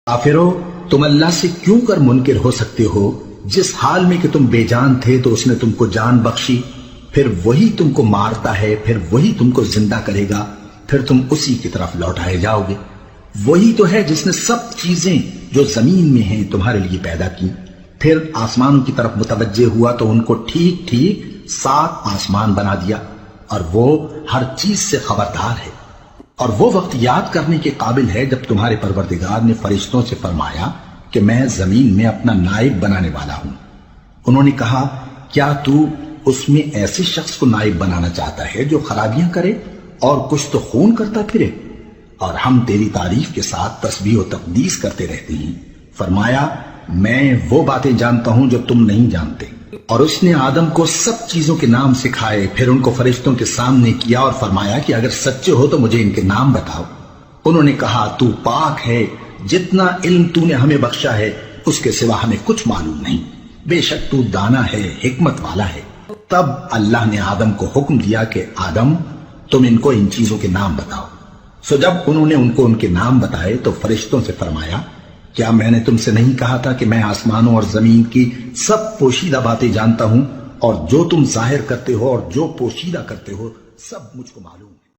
کافرو، تم اللہ سے کیوں کر منکر ہو سکتے ہو؟ جس حال میں کہ تم بے جان تھے تو اس نے تم کو جان بخشی، پھر وہی تم کو مارتا ہے، پھر وہی تم کو زندہ کرے گا، پھر تم اسی کی طرف لوٹائے جاؤ گے۔ وہی تو ہے جس نے سب چیزیں جو زمین میں ہیں تمہارے لیے پیدا کی، پھر آسمانوں کی طرف متوجہ ہوا تو ان کو ٹھیک ٹھیک 7 آسمان بنا دیا، اور وہ ہر چیز سے خبردار ہے۔ اور وہ وقت یاد کرنے کے قابل ہے جب تمہارے پروردگار نے فرشتوں سے فرمایا کہ میں زمین میں اپنا نائب بنانے والا ہوں۔ انہوں نے کہا، کیا تو اس میں ایسے شخص کو نائب بنانا چاہتا ہے جو خرابیاں کرے اور کچھ تو خون کرتا پھرے؟ اور ہم تیری تعریف کے ساتھ تسبیح و تقدیس کرتے رہتے ہیں۔ فرمایا، میں وہ باتیں جانتا ہوں جو تم نہیں جانتے۔ اور اس نے آدم کو سب چیزوں کے نام سکھائے، پھر ان کو فرشتوں کے سامنے کیا اور فرمایا کہ اگر سچے ہو تو مجھے ان کے نام بتاؤ۔ انہوں نے کہا، تو پاک ہے، جتنا علم تو نے ہمیں بخشا ہے اس کے سوا ہمیں کچھ معلوم نہیں، بے شک تو دانا ہے، حکمت والا ہے۔ تب اللہ نے آدم کو حکم دیا کہ آدم، تم ان کو ان چیزوں کے نام بتاؤ۔ سو جب انہوں نے ان کو ان کے نام بتائے تو فرشتوں سے فرمایا، کیا میں نے تم سے نہیں کہا تھا کہ میں آسمانوں اور زمین کی سب پوشیدہ باتیں جانتا ہوں، اور جو تم ظاہر کرتے ہو اور جو پوشیدہ کرتے ہو سب مجھ کو معلوم ہے۔